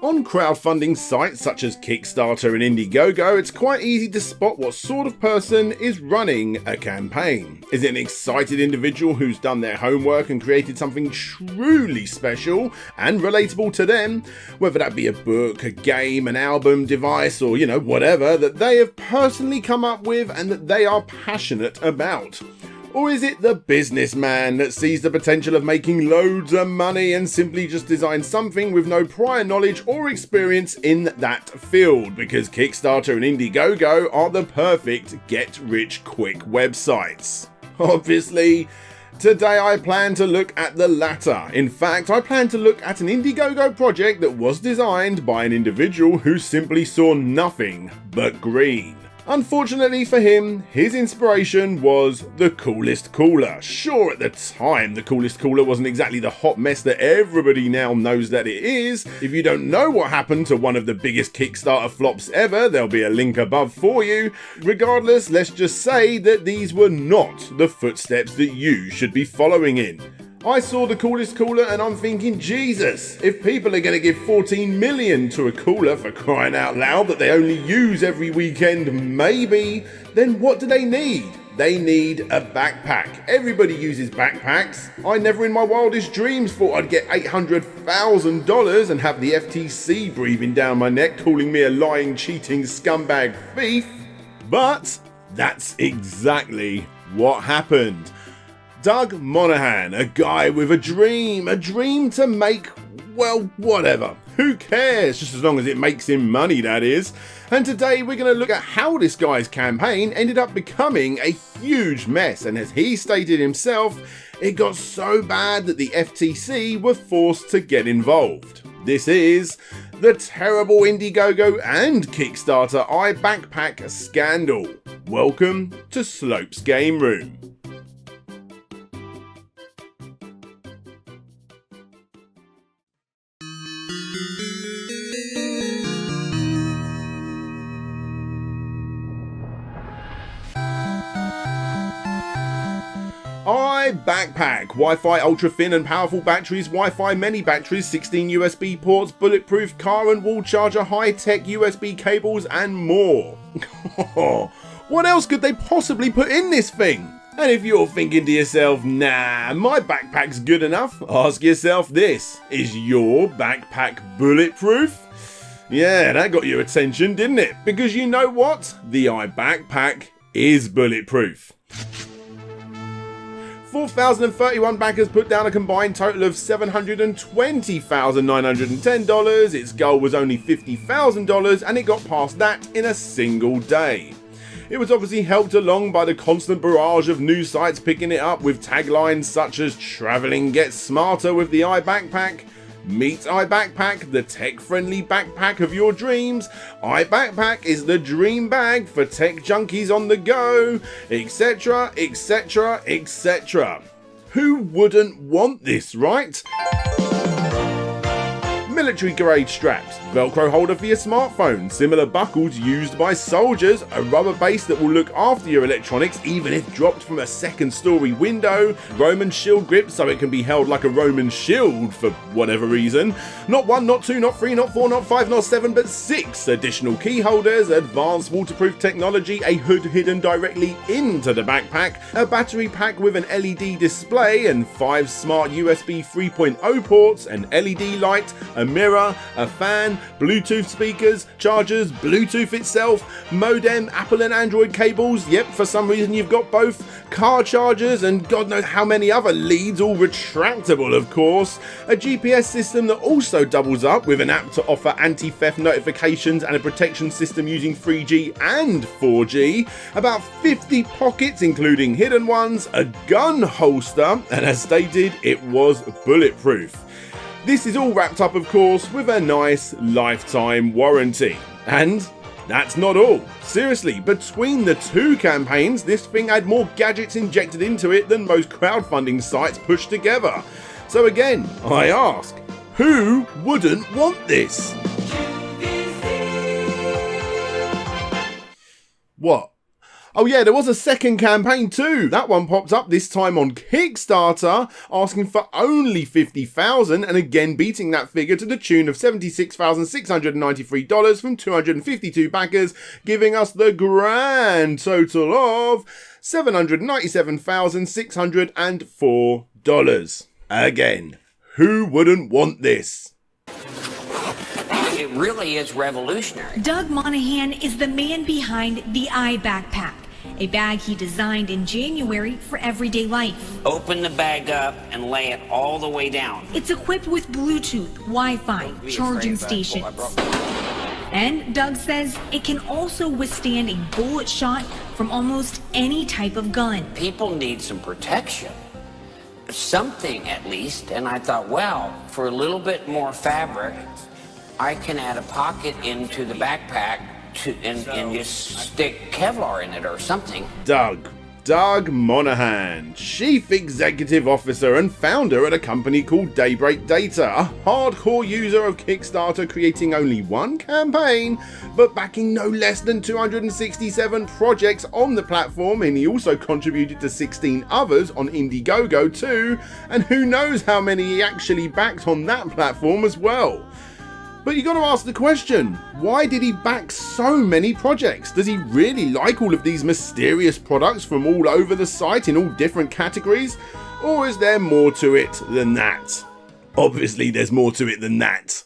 On crowdfunding sites such as Kickstarter and IndieGoGo, it's quite easy to spot what sort of person is running a campaign. Is it an excited individual who's done their homework and created something truly special and relatable to them, whether that be a book, a game, an album, device, or whatever that they have personally come up with and that they are passionate about? Or is it the businessman that sees the potential of making loads of money and simply just designs something with no prior knowledge or experience in that field? Because Kickstarter and IndieGoGo are the perfect get-rich-quick websites. Obviously, today I plan to look at the latter. In fact, I plan to look at an IndieGoGo project that was designed by an individual who simply saw nothing but green. Unfortunately for him, his inspiration was the Coolest Cooler. Sure, at the time, the Coolest Cooler wasn't exactly the hot mess that everybody now knows that it is. If you don't know what happened to one of the biggest Kickstarter flops ever, there'll be a link above for you. Regardless, let's just say that these were not the footsteps that you should be following in. I saw the Coolest Cooler and I'm thinking, Jesus, if people are going to give 14 million to a cooler, for crying out loud, that they only use every weekend maybe, then what do they need? They need a backpack. Everybody uses backpacks. I never in my wildest dreams thought I'd get $800,000 and have the FTC breathing down my neck calling me a lying, cheating scumbag thief. But that's exactly what happened. Doug Monahan, a guy with a dream to make, well, whatever. Who cares, just as long as it makes him money, that is. And today we're going to look at how this guy's campaign ended up becoming a huge mess. And as he stated himself, it got so bad that the FTC were forced to get involved. This is the terrible IndieGoGo and Kickstarter iBackpack scandal. Welcome to Slope's Game Room. iBackpack, Wi-Fi ultra thin and powerful batteries, Wi-Fi many batteries, 16 USB ports, bulletproof car and wall charger, high-tech USB cables and more. What else could they possibly put in this thing? And if you're thinking to yourself, nah, my backpack's good enough, ask yourself this: is your backpack bulletproof? Yeah, that got your attention, didn't it? Because you know what? The iBackpack is bulletproof. 4,031 backers put down a combined total of $720,910. Its goal was only $50,000 and it got past that in a single day. It was obviously helped along by the constant barrage of news sites picking it up with taglines such as "Traveling gets smarter with the iBackpack," "Meet iBackpack, the tech-friendly backpack of your dreams," "iBackpack is the dream bag for tech junkies on the go," etc, etc, etc. Who wouldn't want this, right? Military grade straps, Velcro holder for your smartphone, similar buckles used by soldiers, a rubber base that will look after your electronics even if dropped from a second story window, Roman shield grip so it can be held like a Roman shield for whatever reason, not 1, not 2, not 3, not 4, not 5, not 7, but 6 additional key holders, advanced waterproof technology, a hood hidden directly into the backpack, a battery pack with an LED display and 5 smart USB 3.0 ports, an LED light, a mirror, a fan, Bluetooth speakers, chargers, Bluetooth itself, modem, Apple and Android cables, yep, for some reason you've got both, car chargers, and God knows how many other leads, all retractable of course, a GPS system that also doubles up with an app to offer anti-theft notifications and a protection system using 3G and 4G, about 50 pockets including hidden ones, a gun holster, and as stated, it was bulletproof. This is all wrapped up, of course, with a nice lifetime warranty. And that's not all. Seriously, between the two campaigns, this thing had more gadgets injected into it than most crowdfunding sites pushed together. So again, I ask, who wouldn't want this? What? Oh yeah, there was a second campaign too. That one popped up this time on Kickstarter, asking for only $50,000 and again beating that figure to the tune of $76,693 from 252 backers, giving us the grand total of $797,604. Again, who wouldn't want this? It really is revolutionary. Doug Monahan is the man behind the iBackpack, a bag he designed in January for everyday life. Open the bag up and lay it all the way down. It's equipped with Bluetooth, Wi-Fi, charging stations. And Doug says it can also withstand a bullet shot from almost any type of gun. People need some protection. Something at least. And I thought, well, for a little bit more fabric, I can add a pocket into the backpack and just stick Kevlar in it or something. Doug Monahan, Chief Executive Officer and founder at a company called Daybreak Data, a hardcore user of Kickstarter, creating only one campaign, but backing no less than 267 projects on the platform, and he also contributed to 16 others on IndieGoGo too, and who knows how many he actually backed on that platform as well. But you got to ask the question, why did he back so many projects? Does he really like all of these mysterious products from all over the site in all different categories? Or is there more to it than that? Obviously there's more to it than that.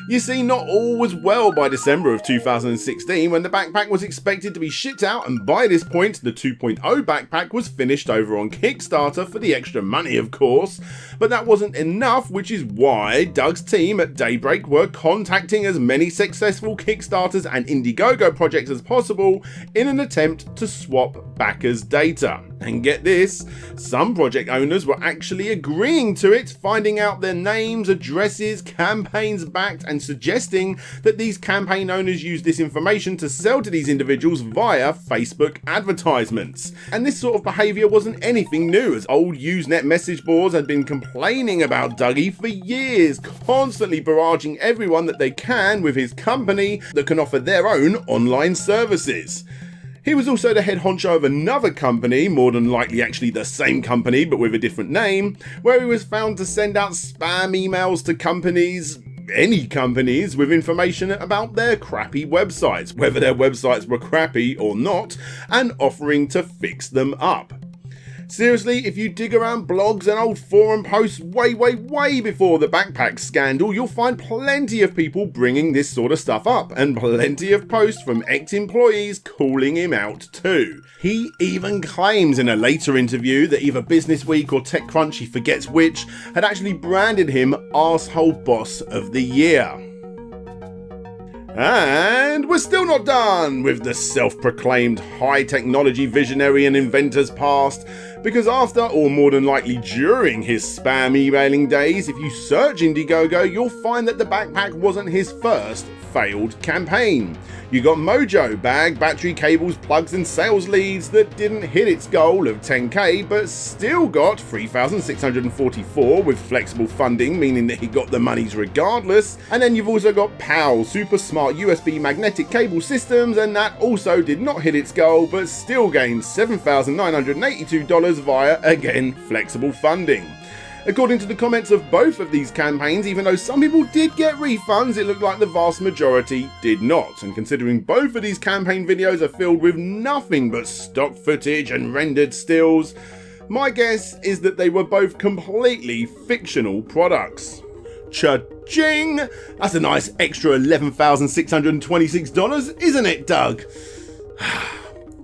You see, not all was well by December of 2016 when the backpack was expected to be shipped out, and by this point the 2.0 backpack was finished over on Kickstarter for the extra money of course, but that wasn't enough, which is why Doug's team at Daybreak were contacting as many successful Kickstarters and IndieGoGo projects as possible in an attempt to swap backers' data. And get this, some project owners were actually agreeing to it, finding out their names, addresses, campaigns backed, and suggesting that these campaign owners use this information to sell to these individuals via Facebook advertisements. And this sort of behaviour wasn't anything new, as old Usenet message boards had been complaining about Dougie for years, constantly barraging everyone that they can with his company that can offer their own online services. He was also the head honcho of another company, more than likely actually the same company but with a different name, where he was found to send out spam emails to companies, any companies, with information about their crappy websites, whether their websites were crappy or not, and offering to fix them up. Seriously, if you dig around blogs and old forum posts way before the backpack scandal, you'll find plenty of people bringing this sort of stuff up, and plenty of posts from ex-employees calling him out too. He even claims in a later interview that either Business Week or TechCrunch, he forgets which, had actually branded him Arsehole Boss of the Year. And we're still not done with the self-proclaimed high-technology visionary and inventor's past, because after, or more than likely during, his spam emailing days, if you search IndieGoGo, you'll find that the backpack wasn't his first failed campaign. You got Mojo, bag, battery, cables, plugs and sales leads that didn't hit its goal of 10k, but still got 3,644 with flexible funding, meaning that he got the monies regardless. And then you've also got PAL, super smart USB magnetic cable systems, and that also did not hit its goal, but still gained $7,982 via, again, flexible funding. According to the comments of both of these campaigns, even though some people did get refunds, it looked like the vast majority did not. And considering both of these campaign videos are filled with nothing but stock footage and rendered stills, my guess is that they were both completely fictional products. Cha-ching! That's a nice extra $11,626, isn't it, Doug?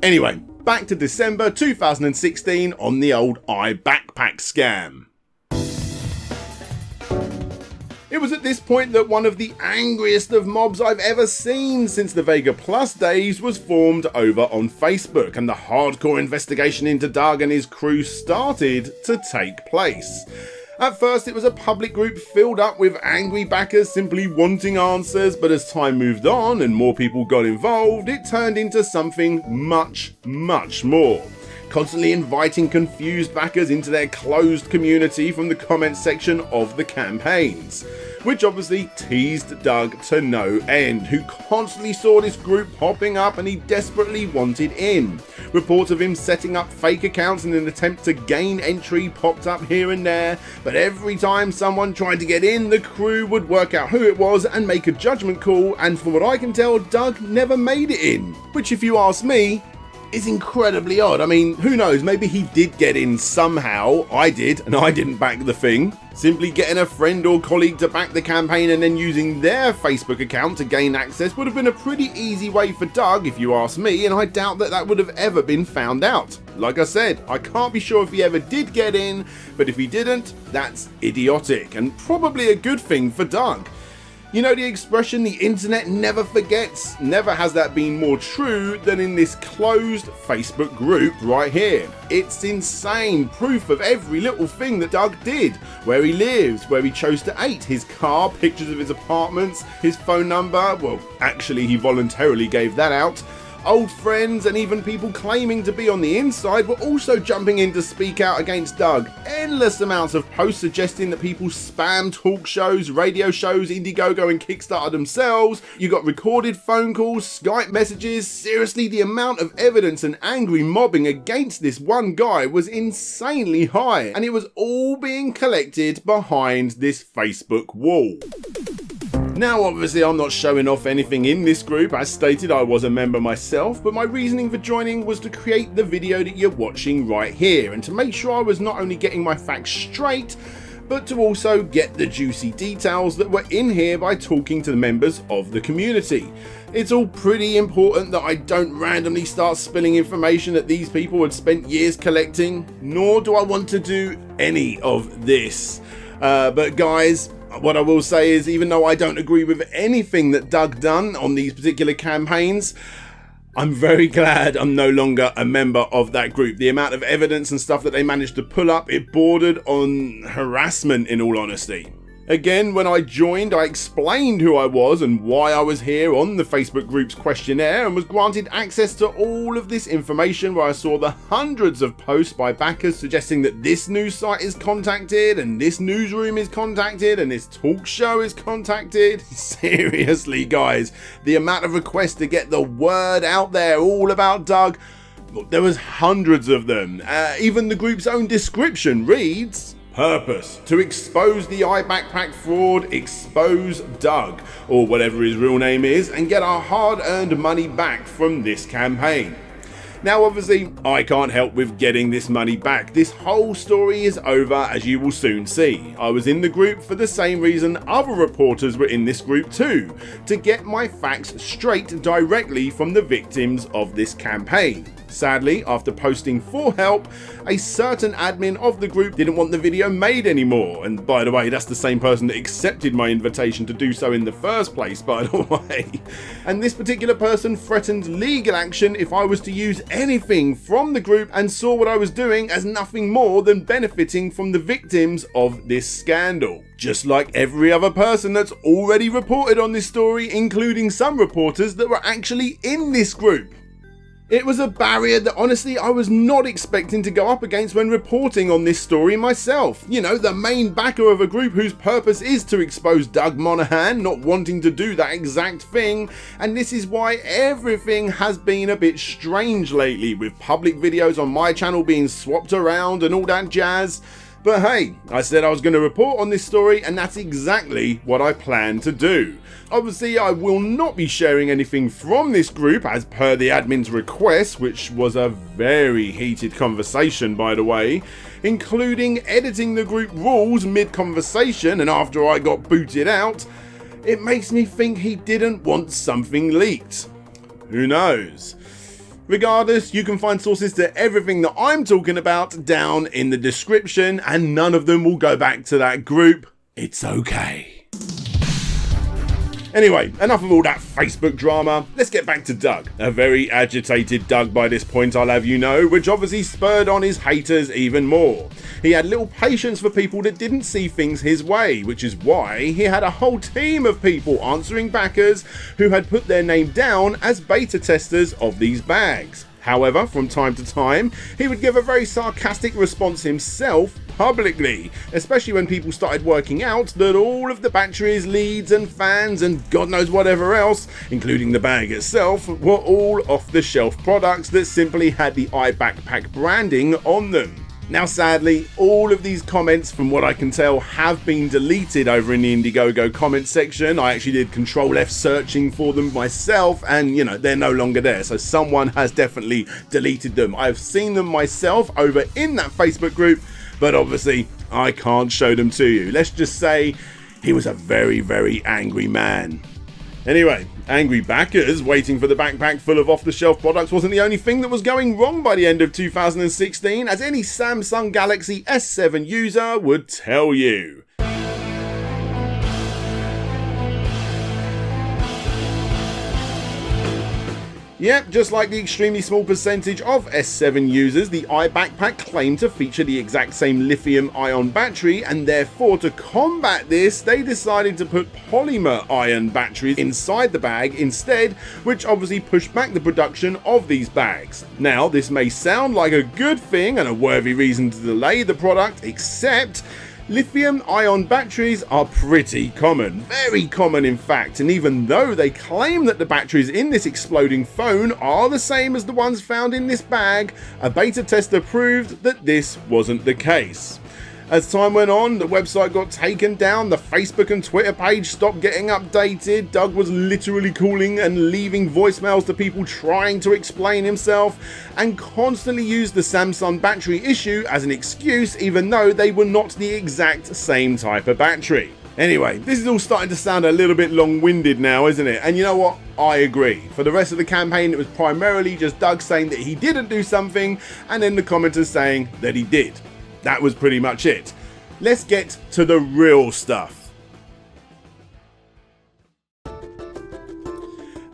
Anyway, back to December 2016 on the old iBackpack scam. It was at this point that one of the angriest of mobs I've ever seen since the Vega Plus days was formed over on Facebook, and the hardcore investigation into Doug and his crew started to take place. At first it was a public group filled up with angry backers simply wanting answers, but as time moved on and more people got involved, it turned into something much more. constantly inviting confused backers into their closed community from the comments section of the campaigns, which obviously teased Doug to no end, who constantly saw this group popping up and he desperately wanted in. Reports of him setting up fake accounts in an attempt to gain entry popped up here and there, but every time someone tried to get in, the crew would work out who it was and make a judgment call, and from what I can tell, Doug never made it in, which if you ask me, is incredibly odd. I mean, who knows, maybe he did get in somehow. I did, and I didn't back the thing. Simply getting a friend or colleague to back the campaign and then using their Facebook account to gain access would have been a pretty easy way for Doug, if you ask me, and I doubt that that would have ever been found out. Like I said, I can't be sure if he ever did get in, but if he didn't, that's idiotic, and probably a good thing for Doug. You know the expression, the internet never forgets? Never has that been more true than in this closed Facebook group right here. It's insane, proof of every little thing that Doug did. Where he lives, where he chose to eat, his car, pictures of his apartments, his phone number, well actually he voluntarily gave that out. Old friends and even people claiming to be on the inside were also jumping in to speak out against Doug. Endless amounts of posts suggesting that people spam talk shows, radio shows, IndieGoGo and Kickstarter themselves. You got recorded phone calls, Skype messages. Seriously, the amount of evidence and angry mobbing against this one guy was insanely high, and it was all being collected behind this Facebook wall. Now obviously I'm not showing off anything in this group, as stated I was a member myself, but my reasoning for joining was to create the video that you're watching right here, and to make sure I was not only getting my facts straight, but to also get the juicy details that were in here by talking to the members of the community. It's all pretty important that I don't randomly start spilling information that these people had spent years collecting, nor do I want to do any of this. But guys, what I will say is, even though I don't agree with anything that Doug done on these particular campaigns, I'm very glad I'm no longer a member of that group. The amount of evidence and stuff that they managed to pull up, it bordered on harassment, in all honesty. Again, when I joined, I explained who I was and why I was here on the Facebook group's questionnaire, and was granted access to all of this information, where I saw the hundreds of posts by backers suggesting that this news site is contacted, and this newsroom is contacted, and this talk show is contacted. Seriously guys, the amount of requests to get the word out there all about Doug, there was hundreds of them. Even the group's own description reads: purpose: to expose the iBackpack fraud, expose Doug, or whatever his real name is, and get our hard-earned money back from this campaign. Now obviously, I can't help with getting this money back. This whole story is over, as you will soon see. I was in the group for the same reason other reporters were in this group too, to get my facts straight directly from the victims of this campaign. Sadly, after posting for help, a certain admin of the group didn't want the video made anymore, and by the way, that's the same person that accepted my invitation to do so in the first place, by the way. And this particular person threatened legal action if I was to use anything from the group, and saw what I was doing as nothing more than benefiting from the victims of this scandal. Just like every other person that's already reported on this story, including some reporters that were actually in this group. It was a barrier that honestly I was not expecting to go up against when reporting on this story myself. You know, the main backer of a group whose purpose is to expose Doug Monahan, not wanting to do that exact thing, and this is why everything has been a bit strange lately, with public videos on my channel being swapped around and all that jazz. But hey, I said I was going to report on this story, and that's exactly what I plan to do. Obviously, I will not be sharing anything from this group as per the admin's request, which was a very heated conversation by the way, including editing the group rules mid-conversation, and after I got booted out. It makes me think he didn't want something leaked. Who knows? Regardless, you can find sources to everything that I'm talking about down in the description, and none of them will go back to that group. It's okay. Anyway, enough of all that Facebook drama. Let's get back to Doug. A very agitated Doug by this point, I'll have you know, which obviously spurred on his haters even more. He had little patience for people that didn't see things his way, which is why he had a whole team of people answering backers who had put their name down as beta testers of these bags. However, from time to time, he would give a very sarcastic response himself publicly, especially when people started working out that all of the batteries, leads and fans and God knows whatever else, including the bag itself, were all off-the-shelf products that simply had the iBackpack branding on them. Now sadly, all of these comments, from what I can tell, have been deleted over in the IndieGoGo comment section. I actually did Control F searching for them myself, and they're no longer there, so someone has definitely deleted them. I've seen them myself over in that Facebook group, but obviously I can't show them to you. Let's just say he was a very, very angry man. Anyway, angry backers waiting for the backpack full of off-the-shelf products wasn't the only thing that was going wrong by the end of 2016, as any Samsung Galaxy S7 user would tell you. Yep, just like the extremely small percentage of S7 users, the iBackpack claimed to feature the exact same lithium-ion battery, and therefore to combat this, they decided to put polymer-ion batteries inside the bag instead, which obviously pushed back the production of these bags. Now, this may sound like a good thing and a worthy reason to delay the product, except lithium-ion batteries are pretty common, very common in fact, and even though they claim that the batteries in this exploding phone are the same as the ones found in this bag, a beta tester proved that this wasn't the case. As time went on, the website got taken down, the Facebook and Twitter page stopped getting updated, Doug was literally calling and leaving voicemails to people trying to explain himself, and constantly used the Samsung battery issue as an excuse, even though they were not the exact same type of battery. Anyway, this is all starting to sound a little bit long-winded now, isn't it? And you know what? I agree. For the rest of the campaign, it was primarily just Doug saying that he didn't do something, and then the commenters saying that he did. That was pretty much it. Let's get to the real stuff.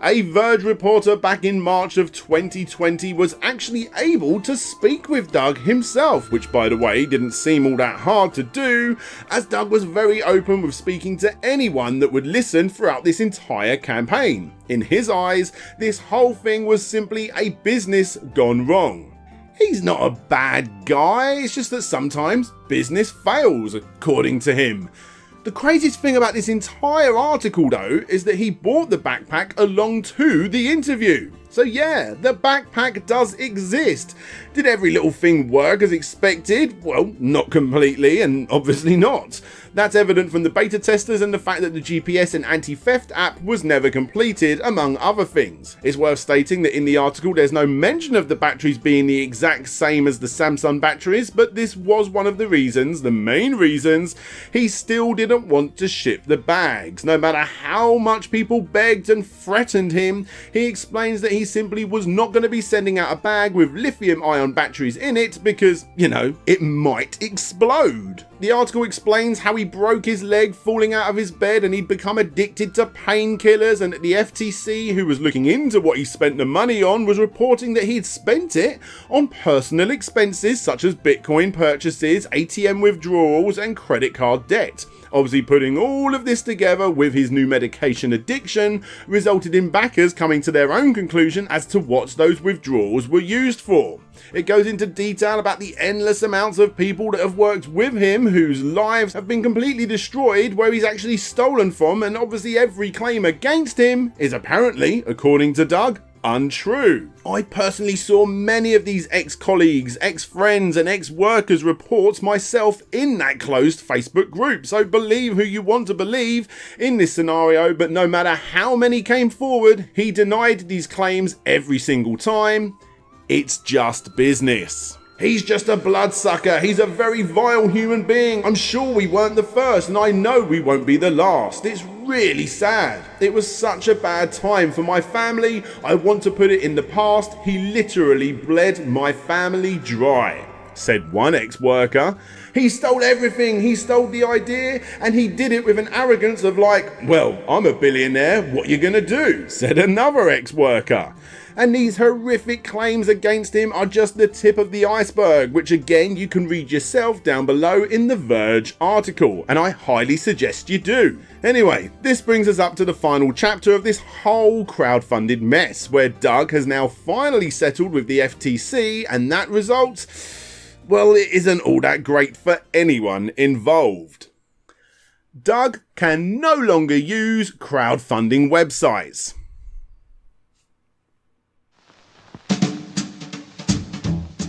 A Verge reporter back in March of 2020 was actually able to speak with Doug himself, which by the way didn't seem all that hard to do, as Doug was very open with speaking to anyone that would listen throughout this entire campaign. In his eyes, this whole thing was simply a business gone wrong. He's not a bad guy, it's just that sometimes business fails, according to him. The craziest thing about this entire article though is that he bought the backpack along to the interview. So yeah, the backpack does exist. Did every little thing work as expected? Well, not completely, and obviously not. That's evident from the beta testers and the fact that the GPS and anti-theft app was never completed, among other things. It's worth stating that in the article there's no mention of the batteries being the exact same as the Samsung batteries, but this was one of the reasons, the main reasons, he still didn't want to ship the bags. No matter how much people begged and threatened him, he explains that he simply was not going to be sending out a bag with lithium-ion batteries in it because, it might explode. The article explains how he broke his leg falling out of his bed and he'd become addicted to painkillers, and that the FTC, who was looking into what he spent the money on, was reporting that he'd spent it on personal expenses such as Bitcoin purchases, ATM withdrawals and credit card debt. Obviously, putting all of this together with his new medication addiction resulted in backers coming to their own conclusion as to what those withdrawals were used for. It goes into detail about the endless amounts of people that have worked with him whose lives have been completely destroyed, where he's actually stolen from, and obviously every claim against him is apparently, according to Doug, untrue. I personally saw many of these ex-colleagues, ex-friends and ex-workers' reports myself in that closed Facebook group, so believe who you want to believe in this scenario, but no matter how many came forward, he denied these claims every single time. It's just business. He's just a bloodsucker. He's a very vile human being. I'm sure we weren't the first, and I know we won't be the last. It's really sad. It was such a bad time for my family. I want to put it in the past. He literally bled my family dry, said one ex-worker. He stole everything, he stole the idea, and he did it with an arrogance of like, well, I'm a billionaire, what you gonna do? Said another ex-worker. And these horrific claims against him are just the tip of the iceberg, which again you can read yourself down below in the Verge article, and I highly suggest you do. Anyway, this brings us up to the final chapter of this whole crowdfunded mess, where Doug has now finally settled with the FTC, and that result, well, it isn't all that great for anyone involved. Doug can no longer use crowdfunding websites.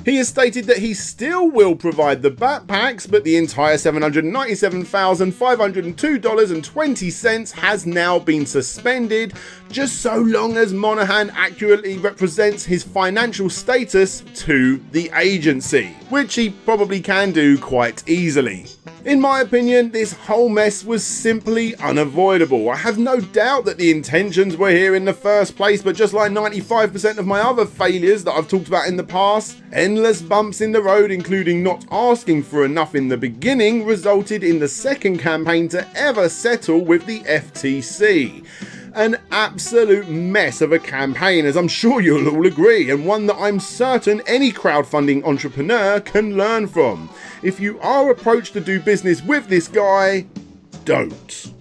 He has stated that he still will provide the backpacks, but the entire $797,502.20 has now been suspended, just so long as Monahan accurately represents his financial status to the agency, which he probably can do quite easily. In my opinion, this whole mess was simply unavoidable. I have no doubt that the intentions were here in the first place, but just like 95% of my other failures that I've talked about in the past, endless bumps in the road, including not asking for enough in the beginning, resulted in the second campaign to ever settle with the FTC. An absolute mess of a campaign, as I'm sure you'll all agree, and one that I'm certain any crowdfunding entrepreneur can learn from. If you are approached to do business with this guy, don't.